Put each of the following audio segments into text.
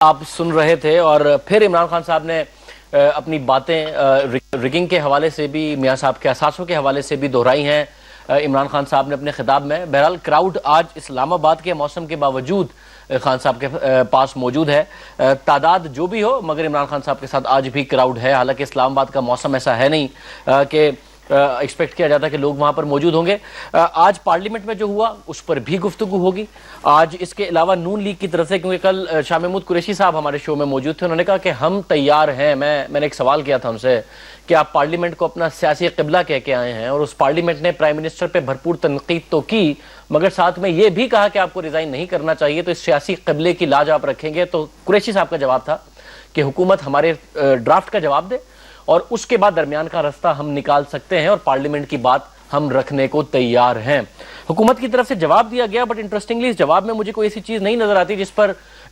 آپ سن رہے تھے اور پھر عمران خان صاحب نے اپنی باتیں ریگنگ کے حوالے سے بھی میاں صاحب کے اثاثوں کے حوالے سے بھی دہرائی ہیں عمران خان صاحب نے اپنے خطاب میں. بہرحال کراؤڈ آج اسلام آباد کے موسم کے باوجود خان صاحب کے پاس موجود ہے. تعداد جو بھی ہو مگر عمران خان صاحب کے ساتھ آج بھی کراؤڈ ہے. حالانکہ اسلام آباد کا موسم ایسا ہے نہیں کہ ایکسپیکٹ کیا جاتا کہ لوگ وہاں پر موجود ہوں گے. آج پارلیمنٹ میں جو ہوا اس پر بھی گفتگو ہوگی. آج اس کے علاوہ نون لیگ کی طرف سے, کیونکہ کل شاہ محمود قریشی صاحب ہمارے شو میں موجود تھے, انہوں نے کہا کہ ہم تیار ہیں. میں نے ایک سوال کیا تھا ان سے کہ آپ پارلیمنٹ کو اپنا سیاسی قبلہ کہہ کے آئے ہیں, اور اس پارلیمنٹ نے پرائم منسٹر پہ بھرپور تنقید تو کی مگر ساتھ میں یہ بھی کہا کہ آپ کو ریزائن نہیں کرنا چاہیے, تو اس سیاسی قبلے کی لاج آپ رکھیں گے؟ تو قریشی صاحب کا جواب تھا کہ حکومت ہمارے ڈرافٹ کا جواب دے اور اس کے بعد درمیان کا راستہ ہم نکال سکتے ہیں, اور پارلیمنٹ کی بات ہم رکھنے کو تیار ہیں. حکومت کی طرف سے جواب دیا گیا, بٹ انٹرسٹنگلی اس جواب میں مجھے کوئی ایسی چیز نہیں نظر آتی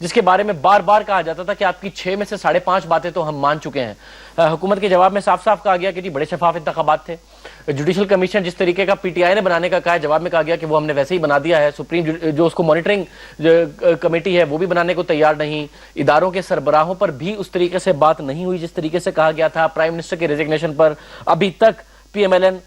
جس کے بارے میں بار بار کہا جاتا تھا کہ آپ کی 6 میں سے 5.5 باتیں تو ہم مان چکے ہیں. حکومت کے جواب میں صاف صاف کہا گیا کہ جی بڑے شفاف انتخابات تھے. جوڈیشل کمیشن جس طریقے کا پی ٹی آئی نے بنانے کا کہا ہے, جواب میں کہا گیا کہ وہ ہم نے ویسے ہی بنا دیا ہے. سپریم جو اس کو مانیٹرنگ کمیٹی ہے وہ بھی بنانے کو تیار نہیں. اداروں کے سربراہوں پر بھی اس طریقے سے بات نہیں ہوئی جس طریقے سے کہا گیا تھا. پرائم منسٹر کے ریزگنیشن پر ابھی تک پی ایم ایل این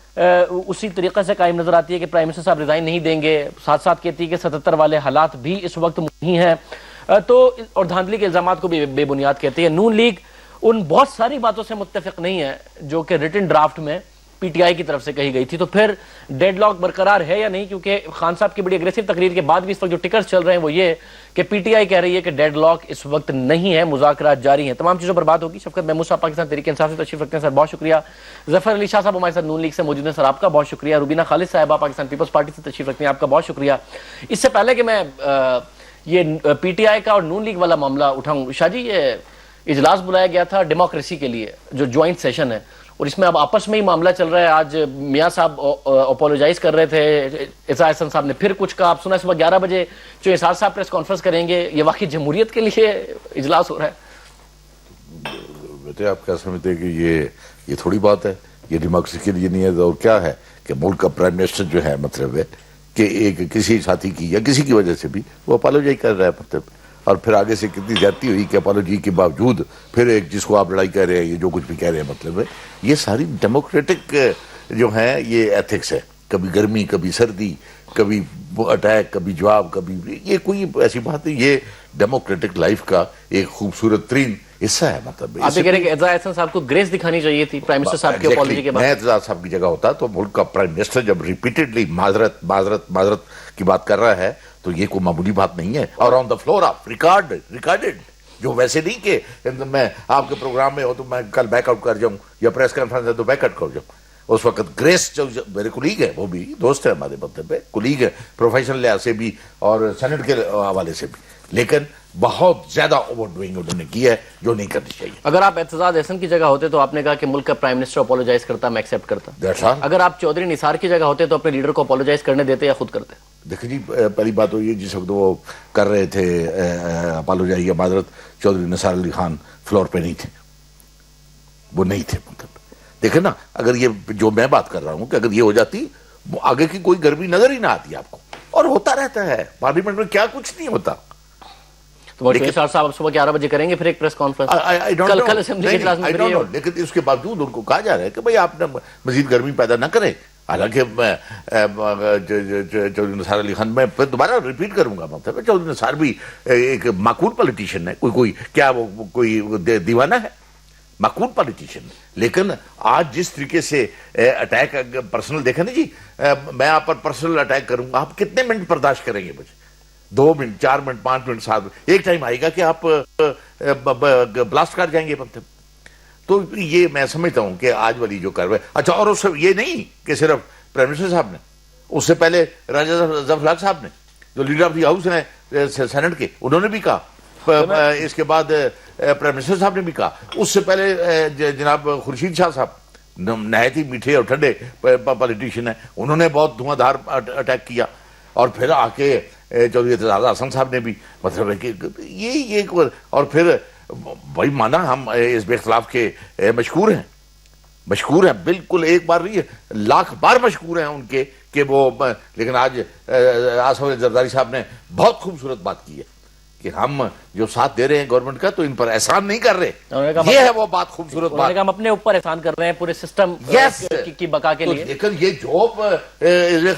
اسی طریقے سے قائم نظر آتی ہے کہ پرائم منسٹر صاحب ریزائن نہیں دیں گے. ساتھ ساتھ کہتی ہے کہ 77 والے حالات بھی اس وقت نہیں ہیں, تو اور دھاندلی کے الزامات کو بھی بے بنیاد کہتی ہے. نون لیگ ان بہت ساری باتوں سے متفق نہیں ہے جو کہ ریٹن ڈرافٹ میں پی ٹی آئی کی طرف سے کہی گئی تھی. تو پھر ڈیڈ لاک برقرار ہے یا نہیں؟ کیونکہ خان صاحب کی بڑی اگریسو تقریر کے بعد بھی اس وقت جو ٹکرز چل رہے ہیں وہ یہ کہ پی ٹی آئی کہہ رہی ہے کہ ڈیڈ لاک اس وقت نہیں ہے, مذاکرات جاری ہیں. تمام چیزوں پر بات ہوگی. شفقت محمود صاحب پاکستان تحریک انصاف سے تشریف رکھتے ہیں, سر بہت شکریہ. ظفر علی شاہ صاحب ہمارے ساتھ نون لیگ سے موجود ہیں, سر آپ کا بہت شکریہ. روبینہ خالد صاحبہ پاکستان پیپلز پارٹی سے تشریف رکھتے ہیں, آپ کا بہت شکریہ. اس سے پہلے کہ میں یہ پی ٹی آئی کا اور نون لیگ والا معاملہ اٹھاؤں, شاہ جی یہ اجلاس بلایا گیا تھا ڈیموکریسی کے لیے جو جوائنٹ سیشن ہے, اور اس میں اب آپس میں ہی معاملہ چل رہا ہے. آج میاں صاحب اپولوجائز کر رہے تھے, اعزاز احسن صاحب نے پھر کچھ کہا. آپ سنا صبح 11 بجے جو اعزاز صاحب پریس کانفرنس کریں گے, یہ واقعی جمہوریت کے لیے اجلاس ہو رہا ہے؟ بیٹے آپ کیا سمجھتے ہیں کہ یہ تھوڑی بات ہے, یہ ڈیموکریسی کے لیے نہیں ہے. اور کیا ہے کہ ملک کا پرائم منسٹر جو ہے مطلب ہے کہ ایک کسی ساتھی کی یا کسی کی وجہ سے بھی وہ اپولوجائی کر رہا ہے مطلب, اور پھر آگے سے کتنی زیادتی ہوئی کہ اپولوجی کے باوجود پھر ایک جس کو آپ لڑائی کہہ رہے ہیں, یہ جو کچھ بھی کہہ رہے ہیں مطلب ہے, یہ ساری ڈیموکریٹک جو ہیں یہ ایتھکس ہے. کبھی گرمی, کبھی سردی, کبھی اٹیک, کبھی جواب, کبھی یہ کوئی ایسی بات نہیں. یہ ڈیموکریٹک لائف کا ایک خوبصورت ترین حصہ ہے. مطلب آپ یہ کہہ رہے ہیں کہ اعزاز احسن صاحب کو گریس دکھانی چاہیے تھی پرائم منسٹر صاحب کی اپولوجی کے بعد. میں اعزاز صاحب کی جگہ ہوتا تو ملک کا پرائم منسٹر جب ریپیٹڈلی معذرت کی بات کر رہا ہے تو یہ کوئی معمولی بات نہیں ہے. اور آن دا فلور آف ریکارڈڈ, جو ویسے نہیں کہ میں آپ کے پروگرام میں ہو تو میں کل بیک آؤٹ کر جاؤں یا پریس کانفرنس ہے تو بیک آؤٹ کر جاؤں. اس وقت گریس جو میرے کولیگ ہے, وہ بھی دوست ہے ہمارے مطلب ہے, کولیگ ہے پروفیشنل لحاظ سے بھی اور سینٹ کے حوالے سے بھی, لیکن بہت زیادہ اوور ڈوئنگ انہوں نے کی ہے جو نہیں کرنی چاہیے. اگر آپ اعتزاز احسن کی جگہ ہوتے تو آپ نے کہا کہ ملک کا پرائم منسٹر اپولوجائز کرتا, میں ایکسیپٹ کرتا. اگر آپ چودھری نثار کی جگہ ہوتے تو اپنے لیڈر کو اپولوجائز کرنے دیتے یا خود کرتے؟ دیکھیں جی, پہلی بات تو یہ جس وقت وہ کر رہے تھے اپولوجائی یا معذرت, چودھری نثار علی خان فلور پہ نہیں تھے, وہ نہیں تھے. مطلب دیکھیں نا, اگر یہ جو میں بات کر رہا ہوں کہ اگر یہ ہو جاتی آگے کی کوئی گرمی نظر ہی نہ آتی آپ کو, اور ہوتا رہتا ہے پارلیمنٹ میں کیا کچھ نہیں ہوتا. صاحب اب صبح 11 بجے کریں گے پھر ایک پریس کانفرنس کل اسمبلی کے اجلاس میں, لیکن اس کے باوجود ان کو کہا جا رہا ہے کہ بھائی آپ نے مزید گرمی پیدا نہ کریں. حالانکہ چودھری نثار علی خان, میں پھر دوبارہ ریپیٹ کروں گا, مطلب چودھری نثار بھی ایک معقول پولیٹیشین ہے. کوئی کیا وہ کوئی دیوانہ ہے؟ معقول پولیٹیشین. لیکن آج جس طریقے سے اٹیک پرسنل, دیکھیں نا جی, میں آپ پر پرسنل اٹیک کروں گا, آپ کتنے منٹ برداشت کریں گے مجھے؟ 2 منٹ, 4 منٹ, 5 منٹ, 7 منٹ, ایک ٹائم آئے گا کہ آپ بلاسٹ کر جائیں گے. مطلب تو یہ میں سمجھتا ہوں کہ آج والی جو کاروائی. اچھا, اور اس یہ نہیں کہ صرف پرائم منسٹر صاحب نے, اس سے پہلے راجہ ظفر الحق صاحب نے جو لیڈر آف دی ہاؤس ہیں سینٹ کے, انہوں نے بھی کہا. اس کے بعد پرائم منسٹر صاحب نے بھی کہا. اس سے پہلے جناب خورشید شاہ صاحب نہایت ہی میٹھے اور ٹھنڈے پولیٹیشین ہیں, انہوں نے بہت دھواں دھار اٹیک کیا. اور پھر آ کے چودھری اعتزاز احسن صاحب نے بھی, مطلب ہے کہ یہ اور پھر بھائی مانا ہم اس بے اختلاف کے مشکور ہیں بالکل, ایک بار نہیں ہے, لاکھ بار مشکور ہیں ان کے کہ وہ. لیکن آج آصف علی زرداری صاحب نے بہت خوبصورت بات کی ہے کہ ہم جو ساتھ دے رہے ہیں گورنمنٹ کا تو ان پر احسان نہیں کر رہے. یہ ہے وہ بات, خوبصورت بات. ہم اپنے اوپر احسان کر رہے ہیں پورے سسٹم کی بقا کے لیے. لیکن یہ جوب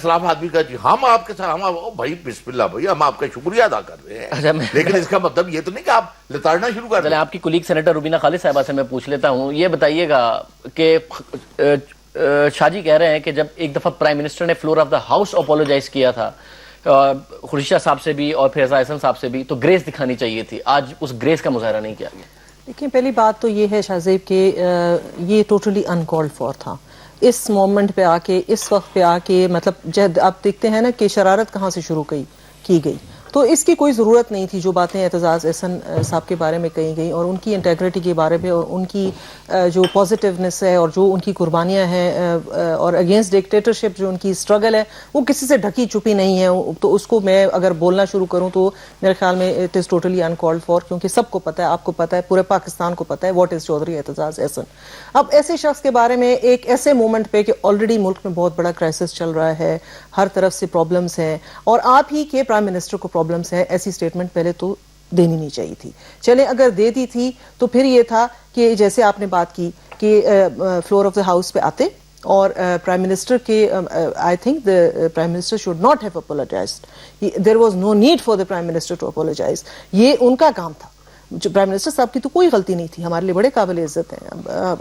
خلاف آدمی کا ہم آپ کے ساتھ, ہم بھائی بسم اللہ بھائی ہم آپ کا شکریہ ادا کر رہے ہیں, لیکن اس کا مطلب یہ تو نہیں کہ آپ لتاڑنا شروع کر دیں. آپ کی کولیگ سینیٹر روبینہ خالد صاحبہ سے میں پوچھ لیتا ہوں, یہ بتائیے گا کہ شاہ جی کہہ رہے ہیں کہ جب ایک دفعہ پرائم منسٹر نے floor of the house apologise کیا تھا خورشید صاحب سے بھی اور پھر رضا احسن صاحب سے بھی, تو گریس دکھانی چاہیے تھی. آج اس گریس کا مظاہرہ نہیں کیا گیا. دیکھیں پہلی بات تو یہ ہے شاہ زیب کہ یہ ٹوٹلی انکالڈ فار تھا. اس مومنٹ پہ آ کے, اس وقت پہ آ کے, مطلب جب آپ دیکھتے ہیں نا کہ شرارت کہاں سے شروع کی گئی, تو اس کی کوئی ضرورت نہیں تھی. جو باتیں اعتزاز احسن صاحب کے بارے میں کہی گئی اور ان کی انٹیگریٹی کے بارے میں اور ان کی جو پازیٹیونیس ہے اور جو ان کی قربانیاں ہیں اور اگینسٹ ڈکٹیٹرشپ جو ان کی اسٹرگل ہے, وہ کسی سے ڈھکی چھپی نہیں ہے. تو اس کو میں اگر بولنا شروع کروں تو میرے خیال میں اٹ از ٹوٹلی انکالڈ فار, کیونکہ سب کو پتہ ہے, آپ کو پتہ ہے, پورے پاکستان کو پتہ ہے واٹ از چودھری اعتزاز احسن. اب ایسے شخص کے بارے میں ایک ایسے مومنٹ پہ کہ آلریڈی ملک میں بہت بڑا کرائسس چل رہا ہے, ہر طرف سے پرابلمس ہیں اور آپ ہی کے پرائم منسٹر کو پرابلمس ہیں, ایسی سٹیٹمنٹ پہلے تو دینی نہیں چاہیے تھی. چلیں اگر دے دی تھی تو پھر یہ تھا کہ جیسے آپ نے بات کی کہ فلور آف دا ہاؤس پہ آتے اور پرائم منسٹر کے I think the prime minister should not have apologised. There was no need for the prime minister to apologise. یہ ان کا کام تھا. پرائم منسٹر صاحب کی تو کوئی غلطی نہیں تھی, ہمارے لیے بڑے قابل عزت ہیں,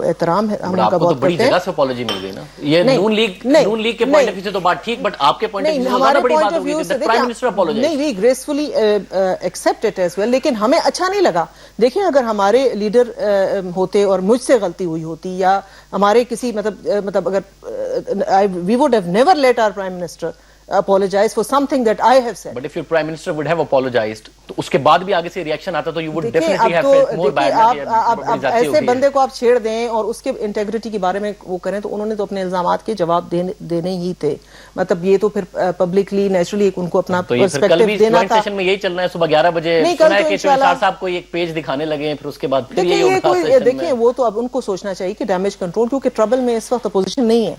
احترام ہے, ہم ان کا بہت بڑی جگہ سے اپولوجی مل گئی نا. یہ نون لیگ کے پوائنٹ آف ویو سے تو بات ٹھیک, بٹ آپ کے پوائنٹ آف ویو سے زیادہ بڑی بات ہوگی کہ پرائم منسٹر اپولوجائز. نہیں, we gracefully accept it as well, لیکن ہمیں اچھا نہیں لگا. دیکھیں اگر ہمارے لیڈر ہوتے اور مجھ سے غلطی ہوئی ہوتی یا ہمارے کسی مطلب اگر we would have never let our prime minister apologize for something that I have said. But if your prime minister would have apologized, تو اس کے بعد بھی آگے سے ریاکشن آتا تو you would definitely have felt more bad. اب ایسے بندے کو آپ چھیڑ دیں اور اس کے انٹیگریٹی کے بارے میں وہ کریں, تو انہوں نے تو اپنے الزامات کے جواب دینے ہی تھے. مطلب یہ تو پھر پبلکلی نیچرلی ان کو اپنا پرسپیکٹو دینا تھا. سیشن میں یہی چل رہا ہے, صبح 11 بجے سنا ہے کہ شاہ صاحب کو ایک پیج دکھانے لگے ہیں, پھر اس کے بعد پھر یہ ہوگا سیشن میں. دیکھیں وہ تو اب ان کو سوچنا چاہیے کہ ڈیمیج کنٹرول, کیونکہ ٹربل میں اس وقت اپوزیشن نہیں ہے.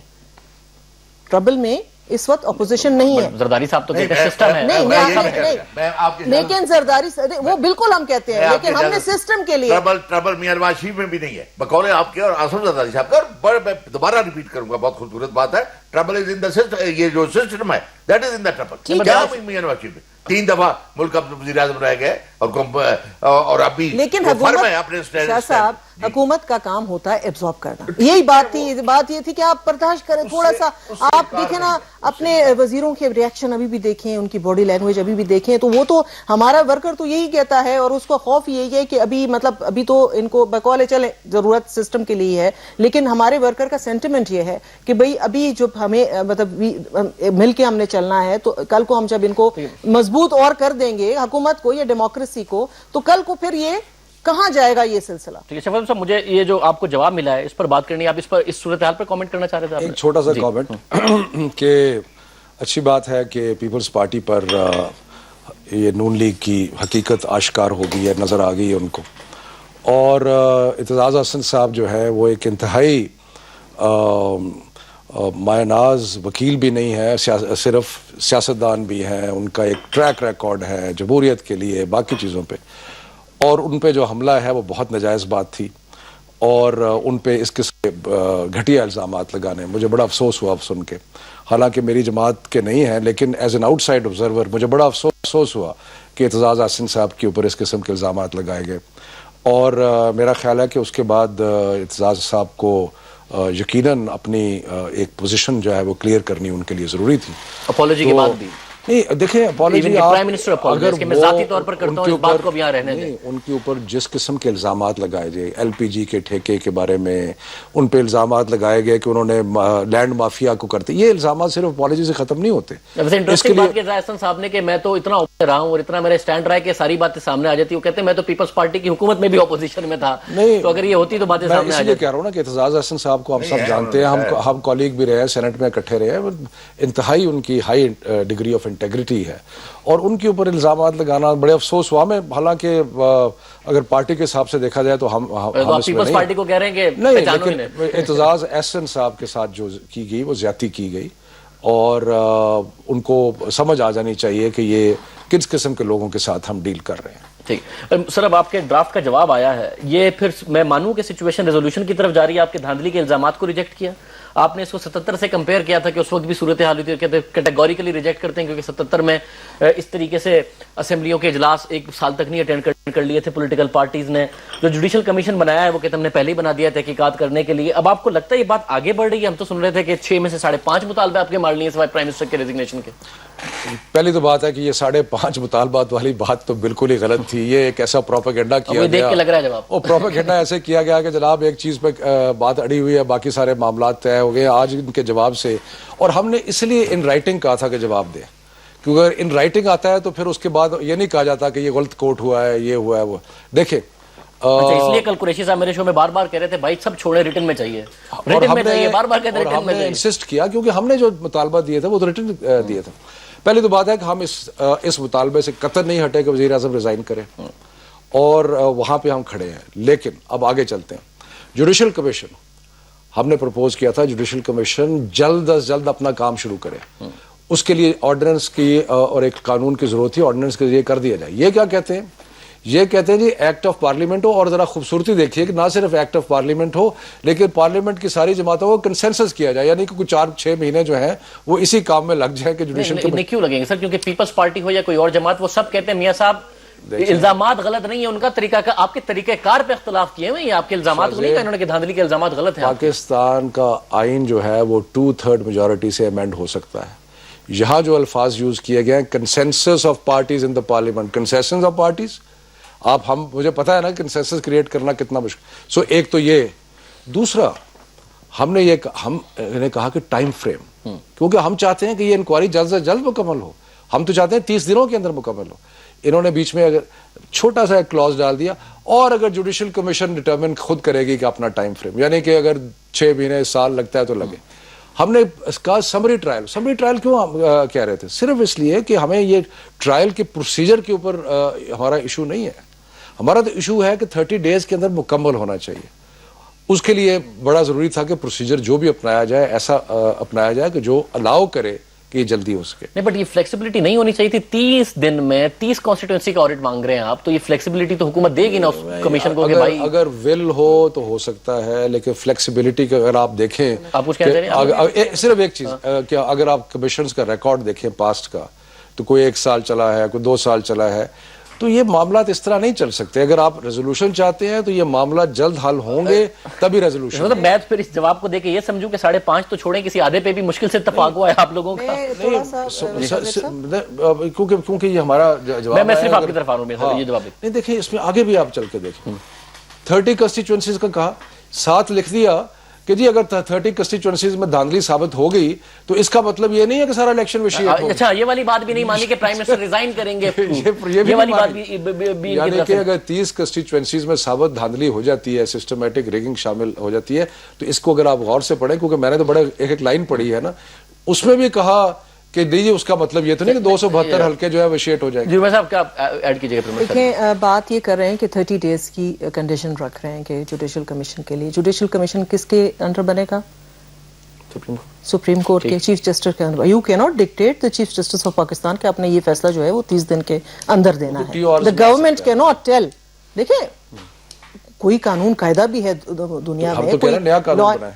ٹربل میں اس وقت اپوزیشن نہیں ہے. زرداری صاحب تو کہتے ہیں سسٹم ہے. نہیں, لیکن زرداری وہ بالکل ہم کہتے ہیں, لیکن ہم نے سسٹم کے لیے ٹربل میاں نواز شریف میں بھی نہیں ہے, بقول آپ کے اور آصف زرداری صاحب کا. اور میں دوبارہ ریپیٹ کروں گا, بہت خوبصورت بات ہے, trouble is in the system. یہ جو سسٹم ہے that is in the trouble. کیا میاں نواز شریف میں 3 دفعہ ملک اپنے وزیر اعظم رہ گئے اور ابھی لیکن شاہ صاحب حکومت کا کام ہوتا ہے ایبزارب کرنا. یہی بات تھی, بات یہ تھی کہ آپ برداشت کریں تھوڑا سا. آپ دیکھیں نا اپنے وزیروں کے ریاکشن ابھی بھی دیکھیں, ان کی باڈی لینگویج ابھی بھی دیکھیں, تو وہ تو ہمارا ورکر تو یہی کہتا ہے اور اس کو خوف یہی ہے کہ ابھی تو ان کو بقول چلیں ضرورت سسٹم کے لیے ہے, لیکن ہمارے ورکر کا سینٹیمنٹ یہ ہے کہ بھئی ابھی جو ہمیں مطلب مل کے ہم نے چلنا ہے, تو کل کو ہم جب ان کو مضبوط اور کر دیں گے حکومت کو یا ڈیموکریسی کو, تو کل کو پھر یہ کہاں جائے گا یہ سلسلہ. ٹھیک ہے شفیق صاحب, مجھے یہ جو آپ کو جواب ملا ہے اس پر بات کرنی ہے, آپ اس صورتحال پر کامنٹ کرنا چاہ رہے تھے. ایک چھوٹا سا کامنٹ کہ اچھی بات ہے کہ پیپلز پارٹی پر یہ نون لیگ کی حقیقت آشکار ہو گئی ہے, نظر آ گئی ہے ان کو. اور اعتزاز احسن صاحب جو ہے وہ ایک انتہائی مایہ ناز وکیل بھی نہیں ہے, صرف سیاستدان بھی ہیں. ان کا ایک ٹریک ریکارڈ ہے جمہوریت کے لیے, باقی چیزوں پہ, اور ان پہ جو حملہ ہے وہ بہت ناجائز بات تھی, اور ان پہ اس قسم کے گھٹیا الزامات لگانے مجھے بڑا افسوس ہوا سن کے. حالانکہ میری جماعت کے نہیں ہیں, لیکن as an out side observer مجھے بڑا افسوس ہوا کہ اعتزاز احسن صاحب کے اوپر اس قسم کے الزامات لگائے گئے. اور میرا خیال ہے کہ اس کے بعد اعتزاز صاحب کو یقیناً اپنی ایک پوزیشن جو ہے وہ کلیئر کرنی ان کے لیے ضروری تھی. اپولوجی کے بعد بھی نہیں, دیکھیں اپولوجی اگر میں ذاتی طور پر کرتا ہوں اس بات کو بھی یہاں رہنے دیں. ان کے اوپر جس قسم کے الزامات لگائے گئے, ایل پی جی کے ٹھیکے کے بارے میں ان پہ الزامات لگائے گئے کہ انہوں نے لینڈ مافیا کو کرتے, یہ الزامات صرف اپولوجی سے ختم نہیں ہوتے. انٹرسٹنگ بات کہ احسن صاحب نے کہ میں تو اتنا اوپر رہا ہوں اور اتنا میرا اسٹینڈ رہا ہے کہ ساری باتیں سامنے آ جاتی. وہ کہتے ہیں میں تو پیپلز پارٹی کی حکومت میں بھی اپوزیشن میں تھا, تو اگر یہ ہوتی تو باتیں سامنے آ جاتی. میں کہہ رہا ہوں نا کہ اعتزاز احسن صاحب کو ہم سب جانتے ہیں, ہم کولیگ بھی رہے, سینٹ میں اکٹھے رہے, انتہائی ان کی ہائی ڈگری آف انٹیگریٹی ہے, اور ان کے اوپر الزامات لگانا بڑے افسوس ہوا. میں حالانکہ اگر پارٹی کے حساب سے دیکھا جائے تو ہم پیپلز پارٹی کو کہہ رہے ہیں کہ نہیں, لیکن اعتزاز احسن صاحب کے ساتھ جو کی گئی وہ زیادتی کی گئی, اور ان کو سمجھ آ جانی چاہیے کہ یہ کس قسم کے لوگوں کے ساتھ ہم ڈیل کر رہے ہیں. ٹھیک سر، اب آپ کے ڈرافٹ کا جواب آیا ہے، یہ پھر میں مانوں کہ سچویشن ریزولوشن کی طرف جا رہی ہے، آپ کے دھاندلی کے الزامات کو ریجیکٹ کیا؟ آپ نے اس کو 77 سے کمپیئر کیا تھا کہ اس وقت بھی صورتحال ہوئی تھی، کہتے کیٹیگوریکلی ریجیکٹ کرتے ہیں کیونکہ 77 میں اس طریقے سے اسمبلیوں کے اجلاس ایک سال تک نہیں اٹینڈ کر لیے تھے پولیٹیکل پارٹیز نے. جو جوڈیشل کمیشن بنایا ہے وہ کہتے ہم نے پہلے ہی بنا دیا ہے تحقیقات کرنے کے لیے. اب آپ کو لگتا ہے یہ بات آگے بڑھ رہی ہے؟ ہم تو سن رہے تھے کہ 6 میں سے 5.5 مطالبے آپ کے مان لیے سوائے پرائم منسٹر کے ریزگنیشن کے. پہلی تو بات ہے کہ یہ 5.5 مطالبات والی بات تو بالکل ہی غلط تھی. یہ ایک ایسا پروپیگنڈا کیا گیا، دیکھ کے لگ رہا ہے جواب، وہ پروپیگنڈا ایسے کیا گیا کہ جناب ایک چیز پہ بات اڑی ہوئی ہے، باقی سارے معاملات طے ہو گئے آج ان کے جواب سے. اور ہم نے اس لیے ان رائٹنگ کہا تھا کہ جواب دیں، کیونکہ اگر ان رائٹنگ آتا ہے تو پھر اس کے بعد یہ نہیں کہا جاتا کہ یہ غلط کوٹ ہوا ہے، یہ ہوا ہے وہ. دیکھیں اس لیے کل قریشی صاحب میرے شو میں بار بار کہہ رہے تھے بھائی سب چھوڑیں، ریٹن میں چاہیے، ریٹن میں چاہیے، بار بار کہتے ہیں ریٹن میں چاہیے. انسسٹ کیا کیونکہ ہم نے جو مطالبہ دیے تھے وہ تو ریٹن دیے تھے. پہلی تو بات ہے کہ ہم اس مطالبے سے قطعا نہیں ہٹے کہ وزیر اعظم ریزائن کریں، اور وہاں پہ ہم کھڑے ہیں. لیکن اب آگے چلتے ہیں. جوڈیشل کمیشن ہم نے پرپوز کیا تھا، جوڈیشل کمیشن جلد از جلد اپنا کام شروع کرے. اس کے لیے آرڈیننس کی اور ایک قانون کی ضرورت تھی، آرڈیننس کے ذریعے کر دیا جائے. یہ کیا کہتے ہیں؟ یہ کہتے ہیں جی ایکٹ آف پارلیمنٹ ہو، اور ذرا خوبصورتی دیکھیے کہ نہ صرف ایکٹ آف پارلیمنٹ ہو لیکن پارلیمنٹ کی ساری جماعتوں کو کنسنسس کیا جائے، یعنی کہ کچھ 4-6 مہینے جو ہیں وہ اسی کام میں لگ جائیں کہ جوڈیشل کمیشن. کیوں لگیں گے سر؟ کیونکہ پیپلز پارٹی ہو یا کوئی اور جماعت، وہ سب کہتے ہیں میاں صاحب الزامات غلط نہیں ہے، ان کا طریقہ کا آپ کے طریقہ کار پہ اختلاف کیے ہوئے ہیں. آپ کے الزامات کو نہیں کہا انہوں نے کہ دھاندلی کے الزامات غلط ہیں. پاکستان کا آئین جو ہے وہ 2/3 میجورٹی سے امینڈ ہو سکتا ہے. یہاں جو الفاظ یوز کیے گئے ہیں consensus of parties in the parliament, consensus of parties, مجھے پتا ہے نا کنسنسس کریٹ کرنا کتنا مشکل. ایک تو یہ. دوسرا ہم نے کہا کہ ٹائم فریم، کیونکہ ہم چاہتے ہیں کہ یہ انکوائری جلد سے جلد مکمل ہو. ہم تو چاہتے ہیں 30 دنوں کے اندر مکمل ہو. انہوں نے بیچ میں اگر چھوٹا سا ایک کلوز ڈال دیا، اور اگر جوڈیشل کمیشن ڈٹرمن خود کرے گی کہ اپنا ٹائم فریم، یعنی کہ اگر 6 مہینے سال لگتا ہے تو لگے. ہم نے اس کا سمری ٹرائل کیوں کہہ رہے تھے؟ صرف اس لیے کہ ہمیں یہ ٹرائل کے پروسیجر کے اوپر ہمارا ایشو نہیں ہے. ہمارا تو ایشو ہے کہ 30 ڈیز کے اندر مکمل ہونا چاہیے. اس کے لیے بڑا ضروری تھا کہ پروسیجر جو بھی اپنایا جائے ایسا اپنایا جائے کہ جو الاؤ کرے کہ یہ جلدی ہو سکے. نہیں بٹ یہ فلیکسیبلٹی نہیں ہونی چاہیے تھی. 30 دن میں 30 کانسٹیٹوئنسی کا آڈٹ مانگ رہے ہیں آپ، تو یہ فلیکسیبلٹی تو حکومت دے گی نا اس کمیشن کو کہ بھائی اگر ول ہو تو ہو سکتا ہے، لیکن فلیکسیبلٹی کا اگر آپ دیکھیں، آپ کچھ کہہ رہے ہیں صرف ایک چیز کہ اگر آپ کمیشنز کا ریکارڈ دیکھیں پاسٹ کا، تو کوئی 1 سال چلا ہے، کوئی 2 سال چلا ہے، تو یہ معاملات اس طرح نہیں چل سکتے. اگر آپ ریزولوشن چاہتے ہیں تو یہ معاملات جلد حل ہوں گے تبھی ریزولوشن. مطلب میں پھر اس جواب کو دے کے یہ سمجھوں کہ 5.5 تو چھوڑیں، کسی آدھے پہ بھی مشکل سے اتفاق ہوا ہے آپ لوگوں کا. کیونکہ یہ ہمارا جواب میں صرف آپ کی طرف آ رہا ہوں، یہ جواب نہیں. دیکھیں اس میں آگے بھی آپ چل کے دیکھیں، 30 کنسٹیچوئنسیز کا کہا، ساتھ لکھ دیا کہ جی اگر 30 کنسٹیچوئنسیز میں دھاندلی ثابت ہو گئی تو اس کا مطلب یہ نہیں ہے کہ سارا الیکشن وشیٹ ہو. اچھا یہ والی بات بھی نہیں مانی کہ پرائم منسٹر ریزائن کریں گے، یہ والی بات بھی یعنی کہ اگر 30 کنسٹیچوئنسیز میں ثابت دھاندلی ہو جاتی ہے، سسٹمیٹک ریگنگ شامل ہو جاتی ہے، تو اس کو اگر آپ غور سے پڑھیں، کیونکہ میں نے تو بڑا ایک لائن پڑھی ہے نا، اس میں بھی کہا کہ دیجیے اس کا مطلب یہ تو نہیں کہ 272 حلقے جو ہے وہ شیٹ ہو جائیں گے. جی صاحب کیا ایڈ کیجیے گا؟ دیکھیں بات یہ کر رہے ہیں کہ 30 ڈیز کی کنڈیشن رکھ رہے ہیں کہ جوڈیشل کمیشن کے لیے. جوڈیشل کمیشن کس کے انڈر بنے گا؟ سپریم کورٹ کے چیف جسٹس کے اندر. یو کی not dictate the chief justice of Pakistan کہ اپنے یہ فیصلہ جو ہے وہ 30 دن کے اندر دینا ہے. دا گورنمنٹ کی ناٹ ٹیل. دیکھیں کوئی قانون قاعدہ بھی ہے دنیا میں،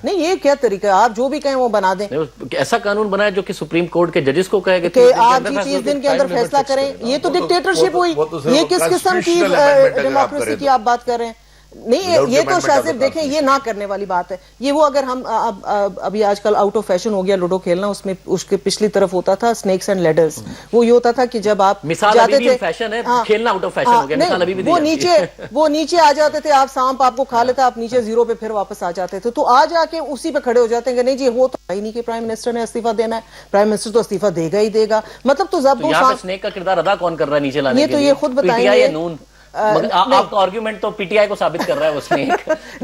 نہیں یہ کیا طریقہ، آپ جو بھی کہیں وہ بنا دیں. ایسا قانون بنائے جو کہ سپریم کورٹ کے ججز کو کہے کہ آپ 30 دن کے اندر فیصلہ کریں. یہ تو ڈکٹیٹرشپ ہوئی. یہ کس قسم کی ڈیموکریسی کی آپ بات کر رہے ہیں؟ نہیں یہ تو شاہ صاحب دیکھیں یہ نہ کرنے والی بات ہے. یہ وہ اگر ہم ابھی آج کل آؤٹ آف فیشن ہو گیا لوڈو کھیلنا، اس میں اس کے پچھلی طرف ہوتا تھا سنیکس اینڈ لیڈرز. وہ یہ ہوتا تھا کہ جب آپ جاتے تھے کھیلنا آؤٹ آف فیشن ہو گیا، وہ نیچے آ جاتے تھے، آپ سانپ آپ کو کھا لیتا، آپ نیچے 0 پہ پھر واپس آ جاتے تھے. تو آج آ کے اسی پہ کھڑے ہو جاتے ہیں کہ نہیں جی وہ تو نہیں کہ پرائم منسٹر نے استعفیٰ دینا ہے، پرائم منسٹر تو استعفیٰ دے گا ہی دے گا. مطلب تو ضبط سنیک کا کردار ادا کون کر رہا ہے نیچے لانے کے لیے؟ یہ تو یہ خود بتائیں گے. آپ کا آرگیومنٹ تو پی ٹی آئی کو ثابت کر رہا ہے اس میں.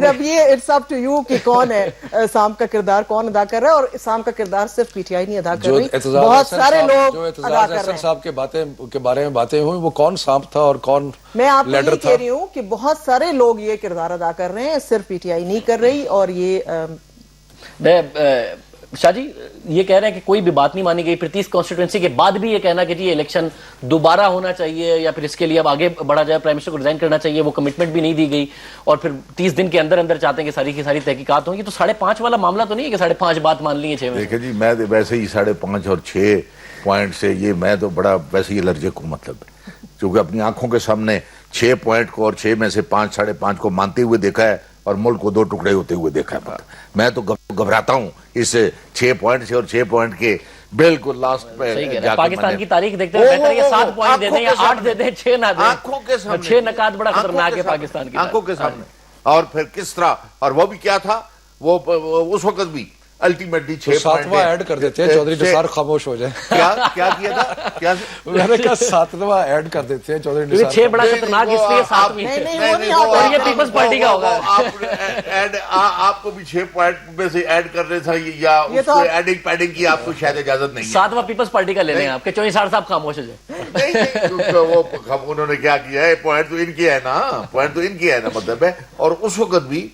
اب یہ اٹس اپ ٹو یو کہ کون ہے سام کا کردار کون ادا کر رہا ہے. اور سام کا کردار صرف پی ٹی آئی نہیں ادا کر رہی، بہت سارے لوگ ادا کر رہے ہیں. صاحب کے بارے میں باتیں ہوئی، وہ کون سانپ تھا اور کون لیڈر تھا؟ میں آپ کو یہ کہہ رہی ہوں کہ بہت سارے لوگ یہ کردار ادا کر رہے ہیں، صرف پی ٹی آئی نہیں کر رہی. اور یہ شاہ جی یہ کہہ رہے ہیں کہ کوئی بھی بات نہیں مانی گئی، پھر 30 کانسٹیٹوئنسی کے بعد بھی یہ کہنا کہ جی الیکشن دوبارہ ہونا چاہیے یا پھر اس کے لیے اب آگے بڑھا جائے، پرائم منسٹر کو ریزائن کرنا چاہیے، وہ کمٹمنٹ بھی نہیں دی گئی، اور پھر 30 دن کے اندر اندر چاہتے ہیں کہ ساری کی ساری تحقیقات ہوں گی. تو 5.5 والا معاملہ تو نہیں ہے کہ 5.5 بات مان لی ہے 6 میں؟ دیکھیں جی میں ویسے ہی 5.5 اور 6 پوائنٹ سے یہ میں تو بڑا ویسے ہی الرجک ہوں، مطلب کیونکہ اپنی آنکھوں کے سامنے 6 پوائنٹ کو اور 6 میں سے 5 5.5 کو مانتے ہوئے دیکھا ہے اور ملک کو 2 ٹکڑے ہوتے ہوئے دیکھا ہے. میں تو گھبراتا ہوں اس 6 پوائنٹ سے اور 6 پوائنٹ کے بالکل لاسٹ پہ. پاکستان کی تاریخ دیکھتے ہیں بہتر یہ 7 پوائنٹ دے دیں یا 8 دے دیں، 6 نہ دیں. آنکھوں کے سامنے 6 نکات بڑا خطرناک ہے پاکستان کی آنکھوں کے سامنے. اور پھر کس طرح، اور وہ بھی کیا تھا، وہ اس وقت بھی الٹیمیٹلی 6 7واں ایڈ کر دیتے ہیں چودھری نثار خاموش ہو جائیں. کیا کیا تھا، کیا میں نے کہا 7واں ایڈ کر دیتے ہیں چودھری نثار. 6 بڑا خطرناک اس لیے 7ویں اور یہ پیپلز پارٹی کا ہوگا. آپ کو بھی 6 پوائنٹ میں سے ایڈ کرنے تھا یا اس کو ایڈنگ پیڈنگ کی آپ کو شاید اجازت نہیں ہے. 7واں پیپلز پارٹی کا لے لیں آپ کے چودھری نثار صاحب خاموش ہو جائیں. وہ انہوں نے کیا کیا ہے، پوائنٹ تو ان کی ہے نا، پوائنٹ تو ان کی ہے نا، مطلب ہے. اور اس وقت بھی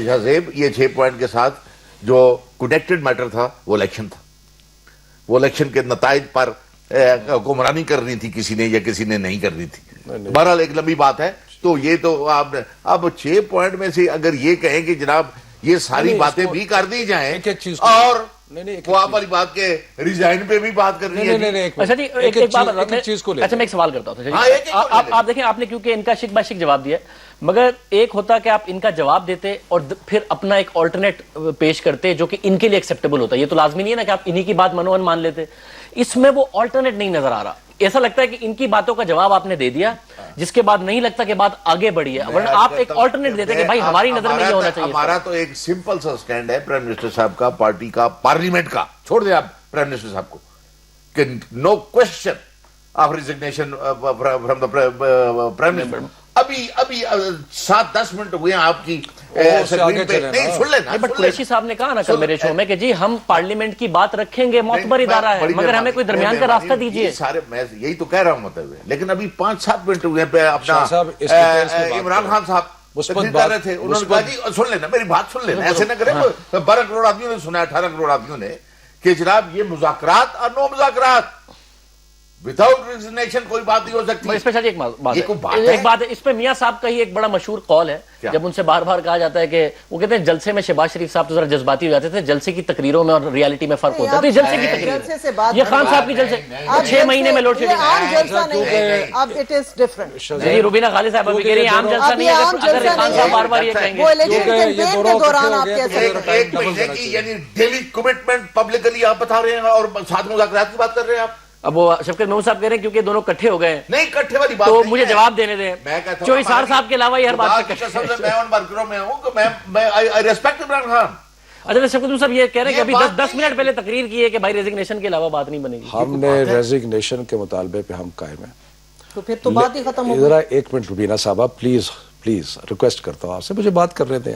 شہزیب یہ 6 پوائنٹ کے ساتھ جو کنیکٹڈ میٹر تھا وہ الیکشن تھا. وہ الیکشن کے نتائج پر حکمرانی کرنی تھی کسی نے یا کسی نے نہیں کرنی تھی. بہرحال ایک لمبی بات ہے. تو یہ تو آپ اب 6 پوائنٹ میں سے اگر یہ کہیں کہ جناب یہ ساری باتیں بھی کر دی جائیں اور وہ آپ والی بات کے ریزائن پہ بھی بات کرنی ہے. اچھا جی ایک چیز کو اچھا میں ایک سوال کرتا ہوں. آپ دیکھیں آپ نے کیونکہ ان کا شک بہ شک جواب دیا ہے، مگر ایک ہوتا کہ آپ ان کا جواب دیتے اور پھر اپنا ایک آلٹرنیٹ پیش کرتے جو کہ ان کے لیے ایکسیپٹیبل ہوتا ہے. یہ تو لازمی نہیں ہے نا کہ آپ انہی کی بات منوان مان لیتے. اس میں وہ آلٹرنیٹ نہیں نظر آ رہا. ایسا لگتا ہے کہ ان کی باتوں کا جواب آپ نے دے دیا جس کے بعد نہیں لگتا کہ بات آگے بڑھی ہے، ورنہ آپ ایک آلٹرنیٹ دیتے کہ بھائی ہماری نظر میں یہ ہونا چاہیے. ہمارا تو ایک سمپل سا سٹینڈ ہے پرائم منسٹر صاحب کا، پارٹی کا، پارلیمنٹ کا. چھوڑ دیں آپ پرائم منسٹر صاحب کو کہ no question of resignation from the prime minister. ابھی 7-10 منٹ ہوئے ہیں آپ کی سکرین پہ. نہیں سن لینا، بٹ قریشی صاحب نے کہا نا کل میرے شو میں کہ جی ہم پارلیمنٹ کی بات رکھیں گے، معتبر ادارہ ہے، مگر ہمیں کوئی درمیان کا راستہ دیجیے. سارے میں یہی تو کہہ رہا ہوں مطلب. لیکن ابھی 5-7 منٹ ہوئے پہ اپنا عمران خان صاحب کر رہے تھے، انہوں نے کہا جی سن لینا میری بات سن لینا، ایسے نہ کریں. 12 کروڑ آدمیوں نے سنا، 18 کروڑ آدمیوں نے، کہ جناب یہ مذاکرات اور نو مذاکرات وداؤٹ ریزگنیشن کوئی بات نہیں ہو سکتی. اس پہ ایک بات ہے، اس پہ میاں صاحب کا ہی ایک بڑا مشہور قول ہے جب ان سے بار بار کہا جاتا ہے کہ وہ کہتے ہیں جلسے میں شہباز شریف صاحب تو ذرا جذباتی ہو جاتے تھے، جلسے کی تقریروں میں اور ریالٹی میں فرق ہوتا ہے. جلسے کی تقریر یہ خان صاحب کی جلسے 6 مہینے میں لوڈ شیڈنگ. جی روبینہ خالد صاحب ابھی کہہ رہی ہیں عام جلسہ نہیں ہے، اگر خان صاحب بار بار یہ کہیں گے ایک مہینے کی یعنی ڈیلی کمٹمنٹ پبلکلی آپ بتا رہے ہیں اور ساتھ مذاکرات کی بات کر رہے ہیں آپ. اب وہ شفقت محمود صاحب کہہ رہے ہیں کیونکہ دونوں کٹھے ہو گئے نہیں، کٹھے والی بات تو مجھے جواب دینے دیں. چوہی سار صاحب کے علاوہ یہ ہر بات پہ میں ان ورکروں میں ہوں کہ میں آئی ریسپیکٹ عمران خان. اچھا شفقت محمود صاحب یہ کہہ رہے ہیں کہ ابھی 10 منٹ پہلے تقریر کی ہے کہ بھائی ریزگنیشن کے علاوہ بات نہیں بنے گی. ہم نے ریزگنیشن کے مطالبے پہ ہم قائم ہیں. تو پھر تو بات ہی ختم ہو گئی. ذرا 1 منٹ روبینہ صاحبہ پلیز ریکویسٹ کرتا ہوں آپ سے، مجھے بات کرنے دیں.